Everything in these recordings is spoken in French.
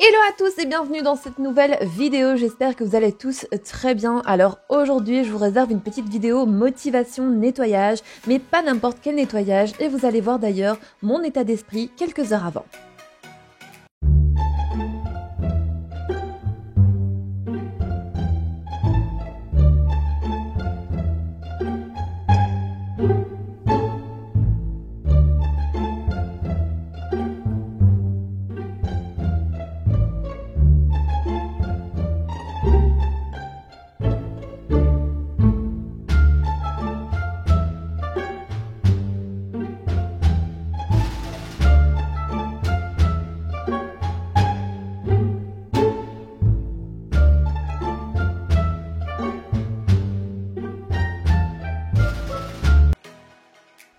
Hello à tous et bienvenue dans cette nouvelle vidéo, j'espère que vous allez tous très bien. Alors aujourd'hui je vous réserve une petite vidéo motivation nettoyage, mais pas n'importe quel nettoyage et vous allez voir d'ailleurs mon état d'esprit quelques heures avant.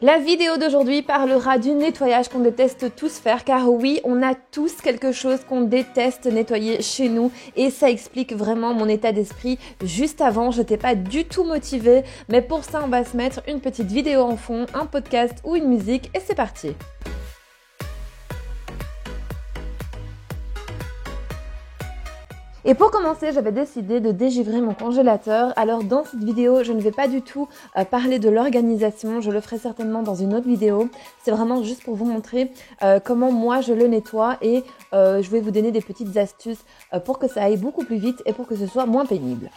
La vidéo d'aujourd'hui parlera du nettoyage qu'on déteste tous faire, car oui, on a tous quelque chose qu'on déteste nettoyer chez nous et ça explique vraiment mon état d'esprit. Juste avant, je n'étais pas du tout motivée, mais pour ça, on va se mettre une petite vidéo en fond, un podcast ou une musique et c'est parti. Et pour commencer, j'avais décidé de dégivrer mon congélateur. Alors dans cette vidéo, je ne vais pas du tout parler de l'organisation, je le ferai certainement dans une autre vidéo. C'est vraiment juste pour vous montrer comment moi je le nettoie et je vais vous donner des petites astuces pour que ça aille beaucoup plus vite et pour que ce soit moins pénible.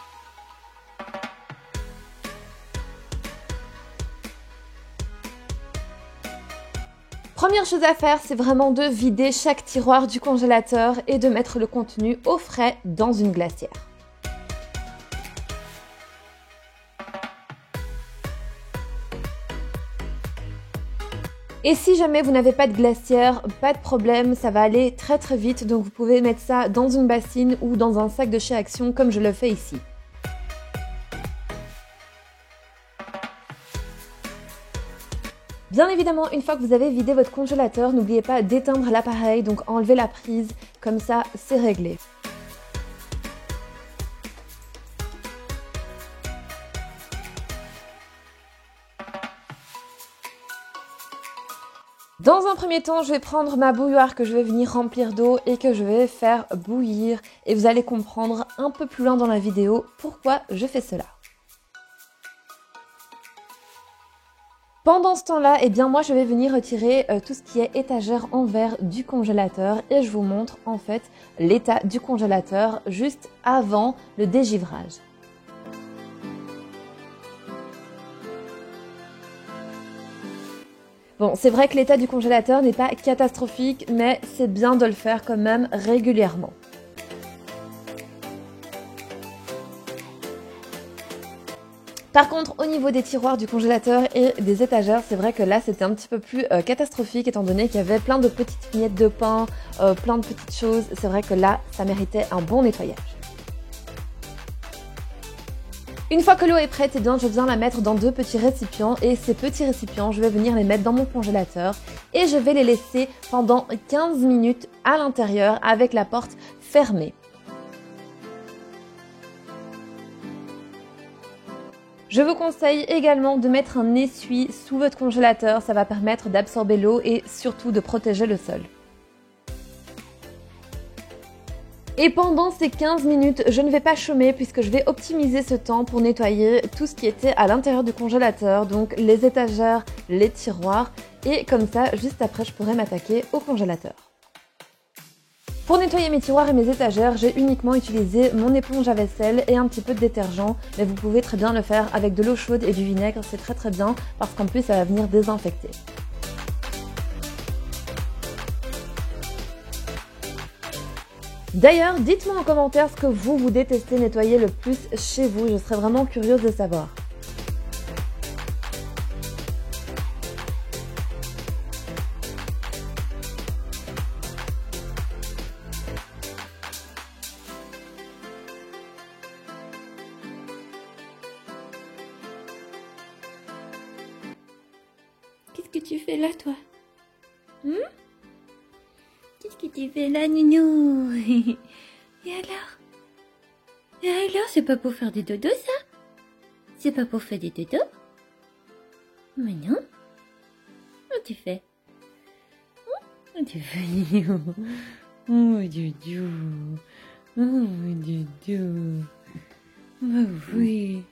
Première chose à faire, c'est vraiment de vider chaque tiroir du congélateur et de mettre le contenu au frais dans une glacière. Et si jamais vous n'avez pas de glacière, pas de problème, ça va aller très très vite, donc vous pouvez mettre ça dans une bassine ou dans un sac de chez Action comme je le fais ici. Bien évidemment, une fois que vous avez vidé votre congélateur, n'oubliez pas d'éteindre l'appareil, donc enlevez la prise, comme ça c'est réglé. Dans un premier temps, je vais prendre ma bouilloire que je vais venir remplir d'eau et que je vais faire bouillir et vous allez comprendre un peu plus loin dans la vidéo pourquoi je fais cela. Pendant ce temps-là, eh bien moi je vais venir retirer tout ce qui est étagère en verre du congélateur et je vous montre en fait l'état du congélateur juste avant le dégivrage. Bon, c'est vrai que l'état du congélateur n'est pas catastrophique, mais c'est bien de le faire quand même régulièrement. Par contre, au niveau des tiroirs du congélateur et des étagères, c'est vrai que là, c'était un petit peu plus catastrophique étant donné qu'il y avait plein de petites miettes de pain, plein de petites choses. C'est vrai que là, ça méritait un bon nettoyage. Une fois que l'eau est prête, eh bien, je viens la mettre dans deux petits récipients et ces petits récipients, je vais venir les mettre dans mon congélateur et je vais les laisser pendant 15 minutes à l'intérieur avec la porte fermée. Je vous conseille également de mettre un essuie sous votre congélateur, ça va permettre d'absorber l'eau et surtout de protéger le sol. Et pendant ces 15 minutes, je ne vais pas chômer puisque je vais optimiser ce temps pour nettoyer tout ce qui était à l'intérieur du congélateur, donc les étagères, les tiroirs, et comme ça, juste après, je pourrai m'attaquer au congélateur. Pour nettoyer mes tiroirs et mes étagères, j'ai uniquement utilisé mon éponge à vaisselle et un petit peu de détergent, mais vous pouvez très bien le faire avec de l'eau chaude et du vinaigre, c'est très bien parce qu'en plus ça va venir désinfecter. D'ailleurs, dites-moi en commentaire ce que vous détestez nettoyer le plus chez vous, je serais vraiment curieuse de savoir. Qu'est-ce que tu fais là, toi? Qu'est-ce que tu fais là, Nounou? Et alors, c'est pas pour faire des dodos, ça? C'est pas pour faire des dodos? Mais non. Comment tu fais? Comment tu fais, Nounou? Oh, Doudou. Oh, Doudou. Oh, oui.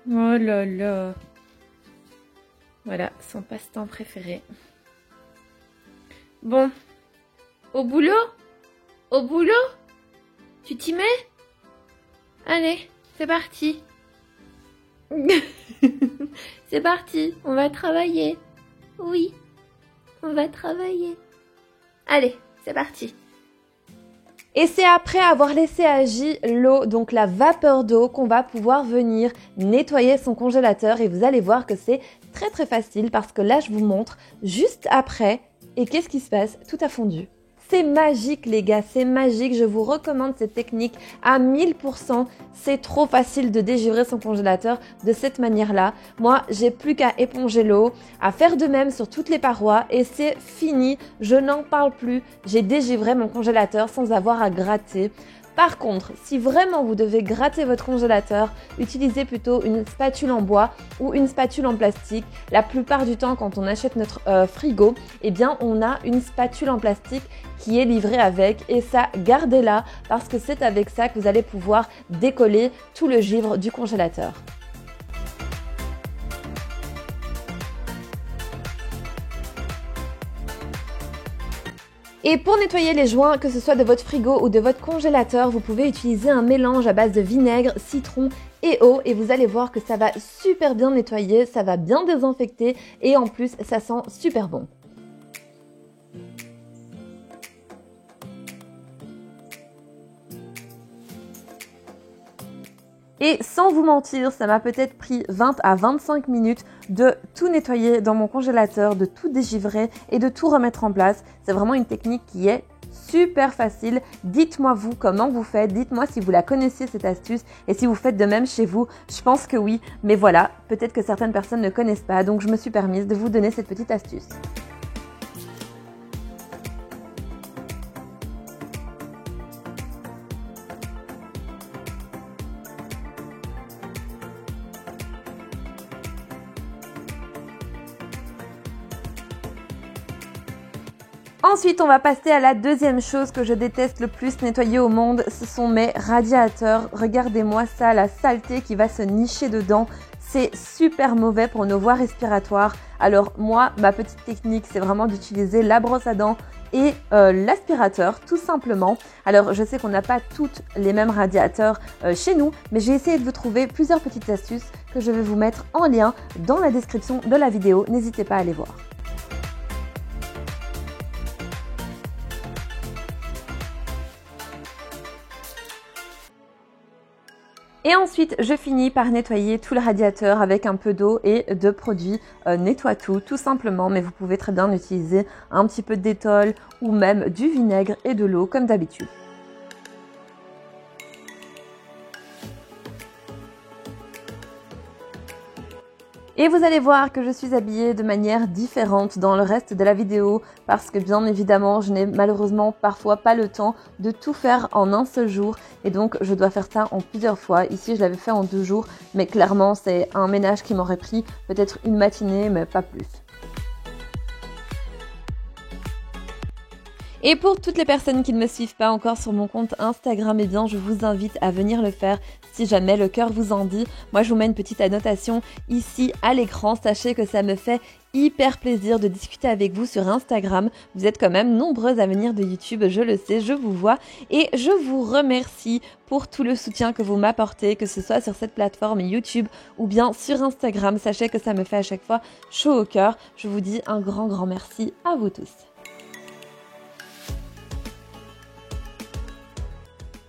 Oh là là. Voilà, son passe-temps préféré. Bon. Au boulot? Au boulot? Tu t'y mets? Allez, c'est parti. C'est parti, on va travailler. Oui, on va travailler. Allez, c'est parti. Et c'est après avoir laissé agir l'eau, donc la vapeur d'eau, qu'on va pouvoir venir nettoyer son congélateur. Et vous allez voir que c'est très très facile parce que là je vous montre juste après. Et qu'est-ce qui se passe? Tout a fondu. C'est magique les gars, c'est magique, je vous recommande cette technique à 1000%. C'est trop facile de dégivrer son congélateur de cette manière-là. Moi, j'ai plus qu'à éponger l'eau, à faire de même sur toutes les parois et c'est fini, je n'en parle plus. J'ai dégivré mon congélateur sans avoir à gratter. Par contre, si vraiment vous devez gratter votre congélateur, utilisez plutôt une spatule en bois ou une spatule en plastique. La plupart du temps, quand on achète notre frigo, eh bien, on a une spatule en plastique qui est livrée avec et ça, gardez-la parce que c'est avec ça que vous allez pouvoir décoller tout le givre du congélateur. Et pour nettoyer les joints, que ce soit de votre frigo ou de votre congélateur, vous pouvez utiliser un mélange à base de vinaigre, citron et eau et vous allez voir que ça va super bien nettoyer, ça va bien désinfecter et en plus ça sent super bon. Et sans vous mentir, ça m'a peut-être pris 20 à 25 minutes de tout nettoyer dans mon congélateur, de tout dégivrer et de tout remettre en place. C'est vraiment une technique qui est super facile. Dites-moi vous comment vous faites, dites-moi si vous la connaissez cette astuce et si vous faites de même chez vous. Je pense que oui, mais voilà, peut-être que certaines personnes ne connaissent pas, donc je me suis permise de vous donner cette petite astuce. Ensuite, on va passer à la deuxième chose que je déteste le plus nettoyer au monde, ce sont mes radiateurs. Regardez-moi ça, la saleté qui va se nicher dedans. C'est super mauvais pour nos voies respiratoires. Alors moi, ma petite technique, c'est vraiment d'utiliser la brosse à dents et l'aspirateur, tout simplement. Alors je sais qu'on n'a pas toutes les mêmes radiateurs chez nous, mais j'ai essayé de vous trouver plusieurs petites astuces que je vais vous mettre en lien dans la description de la vidéo. N'hésitez pas à aller voir. Et ensuite, je finis par nettoyer tout le radiateur avec un peu d'eau et de produit nettoie tout simplement. Mais vous pouvez très bien utiliser un petit peu de Dettol ou même du vinaigre et de l'eau comme d'habitude. Et vous allez voir que je suis habillée de manière différente dans le reste de la vidéo parce que bien évidemment, je n'ai malheureusement parfois pas le temps de tout faire en un seul jour et donc je dois faire ça en plusieurs fois. Ici, je l'avais fait en 2 jours, mais clairement, c'est un ménage qui m'aurait pris peut-être une matinée, mais pas plus. Et pour toutes les personnes qui ne me suivent pas encore sur mon compte Instagram, eh bien, je vous invite à venir le faire si jamais le cœur vous en dit. Moi, je vous mets une petite annotation ici à l'écran. Sachez que ça me fait hyper plaisir de discuter avec vous sur Instagram. Vous êtes quand même nombreuses à venir de YouTube, je le sais, je vous vois. Et je vous remercie pour tout le soutien que vous m'apportez, que ce soit sur cette plateforme YouTube ou bien sur Instagram. Sachez que ça me fait à chaque fois chaud au cœur. Je vous dis un grand merci à vous tous.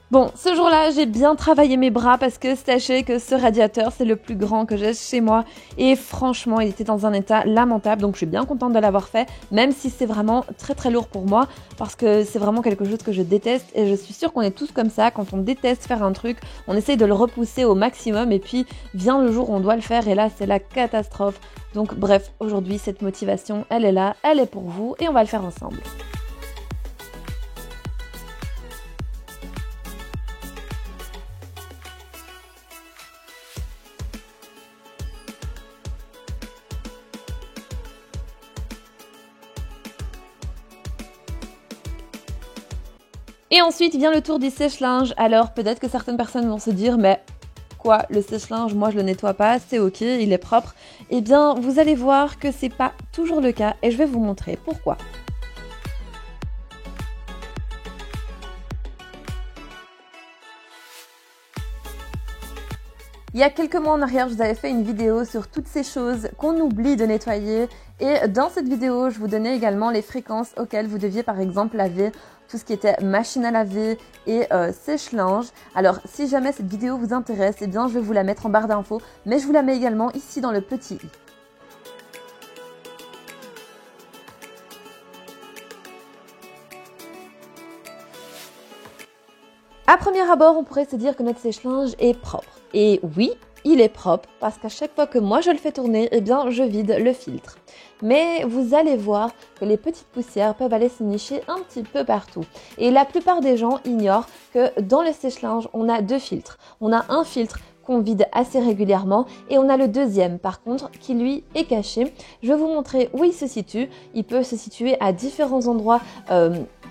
Bon, ce jour-là, j'ai bien travaillé mes bras parce que sachez que ce radiateur, c'est le plus grand que j'ai chez moi. Et franchement, il était dans un état lamentable, donc je suis bien contente de l'avoir fait, même si c'est vraiment très lourd pour moi, parce que c'est vraiment quelque chose que je déteste. Et je suis sûre qu'on est tous comme ça, quand on déteste faire un truc, on essaye de le repousser au maximum, et puis vient le jour où on doit le faire, et là, c'est la catastrophe. Donc bref, aujourd'hui, cette motivation, elle est là, elle est pour vous, et on va le faire ensemble. Et ensuite vient le tour du sèche-linge. Alors peut-être que certaines personnes vont se dire mais quoi, le sèche-linge, moi je le nettoie pas, c'est ok, il est propre. Eh bien vous allez voir que c'est pas toujours le cas et je vais vous montrer pourquoi. Il y a quelques mois en arrière, je vous avais fait une vidéo sur toutes ces choses qu'on oublie de nettoyer et dans cette vidéo, je vous donnais également les fréquences auxquelles vous deviez par exemple laver tout ce qui était machine à laver et sèche-linge. Alors si jamais cette vidéo vous intéresse, eh bien je vais vous la mettre en barre d'infos, mais je vous la mets également ici dans le petit i. À premier abord, on pourrait se dire que notre sèche-linge est propre. Et oui, il est propre parce qu'à chaque fois que moi je le fais tourner, eh bien je vide le filtre. Mais vous allez voir que les petites poussières peuvent aller se nicher un petit peu partout. Et la plupart des gens ignorent que dans le sèche-linge, on a deux filtres. On a un filtre qu'on vide assez régulièrement et on a le deuxième par contre qui lui est caché. Je vais vous montrer où il se situe. Il peut se situer à différents endroits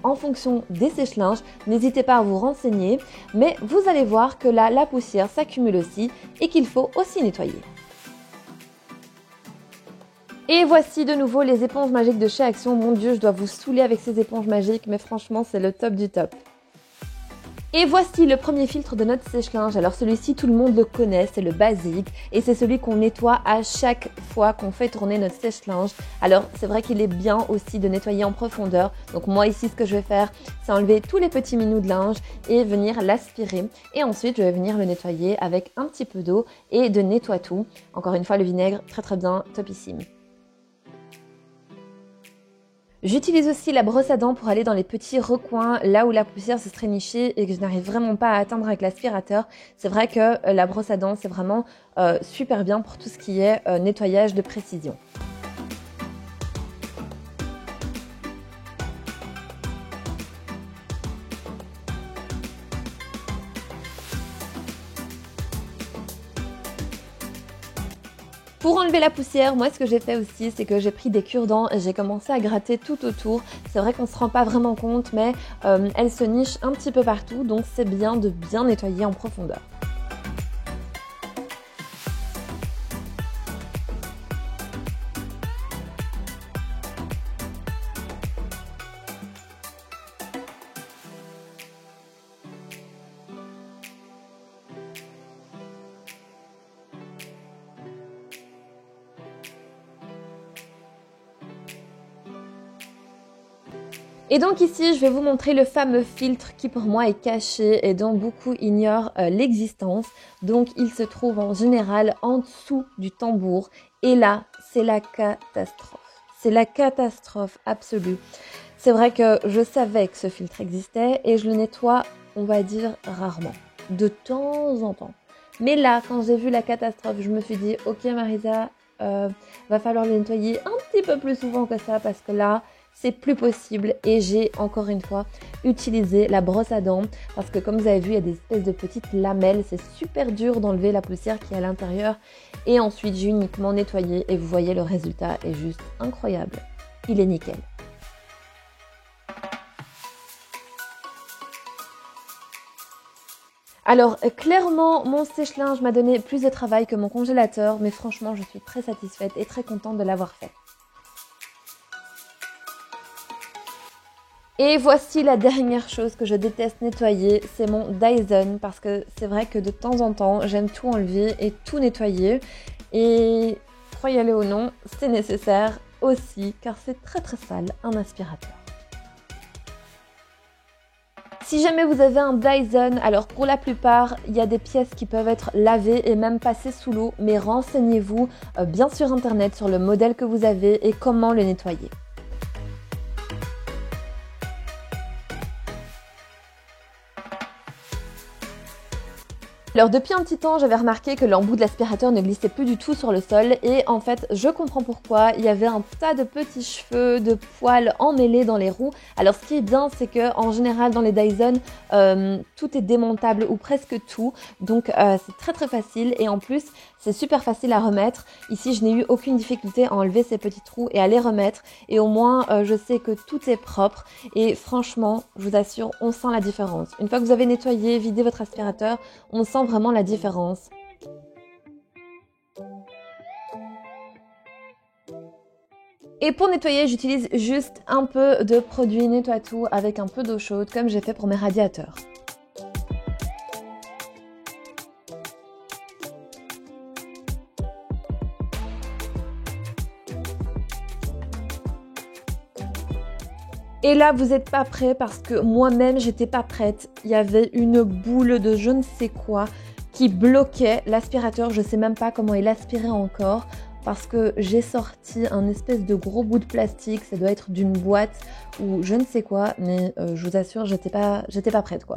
en fonction des sèche-linges. N'hésitez pas à vous renseigner, mais vous allez voir que là la poussière s'accumule aussi et qu'il faut aussi nettoyer. Et voici de nouveau les éponges magiques de chez Action. Mon Dieu, je dois vous saouler avec ces éponges magiques, mais franchement c'est le top du top. Et voici le premier filtre de notre sèche-linge. Alors celui-ci, tout le monde le connaît, c'est le basique et c'est celui qu'on nettoie à chaque fois qu'on fait tourner notre sèche-linge. Alors c'est vrai qu'il est bien aussi de nettoyer en profondeur. Donc moi ici, ce que je vais faire, c'est enlever tous les petits minous de linge et venir l'aspirer. Et ensuite, je vais venir le nettoyer avec un petit peu d'eau et de nettoie-tout. Encore une fois, le vinaigre, très très bien, topissime. J'utilise aussi la brosse à dents pour aller dans les petits recoins, là où la poussière se serait nichée et que je n'arrive vraiment pas à atteindre avec l'aspirateur. C'est vrai que la brosse à dents, c'est vraiment super bien pour tout ce qui est nettoyage de précision. Pour enlever la poussière, moi ce que j'ai fait aussi, c'est que j'ai pris des cure-dents et j'ai commencé à gratter tout autour. C'est vrai qu'on ne se rend pas vraiment compte, mais elles se nichent un petit peu partout, donc c'est bien de bien nettoyer en profondeur. Et donc ici, je vais vous montrer le fameux filtre qui pour moi est caché et dont beaucoup ignorent l'existence. Donc il se trouve en général en dessous du tambour et là, c'est la catastrophe. C'est la catastrophe absolue. C'est vrai que je savais que ce filtre existait et je le nettoie, on va dire, rarement, de temps en temps. Mais là, quand j'ai vu la catastrophe, je me suis dit, ok Marisa, va falloir le nettoyer un petit peu plus souvent que ça parce que là, c'est plus possible et j'ai encore une fois utilisé la brosse à dents parce que comme vous avez vu, il y a des espèces de petites lamelles, c'est super dur d'enlever la poussière qui est à l'intérieur et ensuite j'ai uniquement nettoyé et vous voyez le résultat est juste incroyable, il est nickel. Alors clairement mon sèche-linge m'a donné plus de travail que mon congélateur mais franchement je suis très satisfaite et très contente de l'avoir fait. Et voici la dernière chose que je déteste nettoyer, c'est mon Dyson parce que c'est vrai que de temps en temps j'aime tout enlever et tout nettoyer et croyez-le ou non, c'est nécessaire aussi car c'est très très sale un aspirateur. Si jamais vous avez un Dyson, alors pour la plupart, il y a des pièces qui peuvent être lavées et même passées sous l'eau, mais renseignez-vous bien sur internet sur le modèle que vous avez et comment le nettoyer. Alors depuis un petit temps, j'avais remarqué que l'embout de l'aspirateur ne glissait plus du tout sur le sol et en fait, je comprends pourquoi. Il y avait un tas de petits cheveux, de poils emmêlés dans les roues. Alors ce qui est bien, c'est que en général dans les Dyson, tout est démontable ou presque tout. Donc c'est très très facile et en plus, c'est super facile à remettre. Ici, je n'ai eu aucune difficulté à enlever ces petits trous et à les remettre. Et au moins, je sais que tout est propre et franchement, je vous assure, on sent la différence. Une fois que vous avez nettoyé, vidé votre aspirateur, on sent vraiment la différence. Et pour nettoyer, j'utilise juste un peu de produit nettoie-tout avec un peu d'eau chaude comme j'ai fait pour mes radiateurs. Et là, vous n'êtes pas prêts parce que moi-même, j'étais pas prête. Il y avait une boule de je ne sais quoi qui bloquait l'aspirateur. Je sais même pas comment il aspirait encore parce que j'ai sorti un espèce de gros bout de plastique. Ça doit être d'une boîte ou je ne sais quoi, mais je vous assure, j'étais pas prête quoi.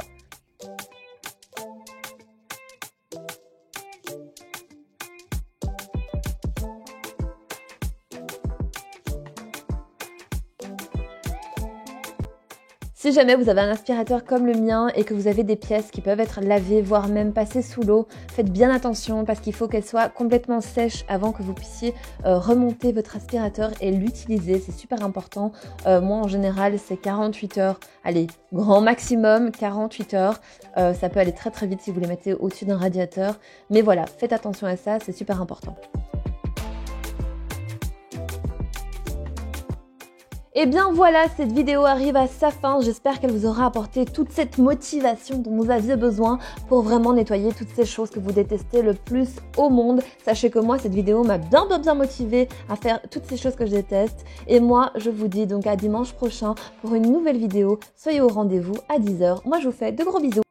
Si jamais vous avez un aspirateur comme le mien et que vous avez des pièces qui peuvent être lavées, voire même passées sous l'eau, faites bien attention parce qu'il faut qu'elles soient complètement sèches avant que vous puissiez remonter votre aspirateur et l'utiliser. C'est super important. Moi, en général, c'est 48 heures. Allez, grand maximum, 48 heures. Ça peut aller très très vite si vous les mettez au-dessus d'un radiateur. Mais voilà, faites attention à ça, c'est super important. Et bien voilà, cette vidéo arrive à sa fin. J'espère qu'elle vous aura apporté toute cette motivation dont vous aviez besoin pour vraiment nettoyer toutes ces choses que vous détestez le plus au monde. Sachez que moi, cette vidéo m'a bien motivée à faire toutes ces choses que je déteste. Et moi, je vous dis donc à dimanche prochain pour une nouvelle vidéo. Soyez au rendez-vous à 10 h. Moi, je vous fais de gros bisous.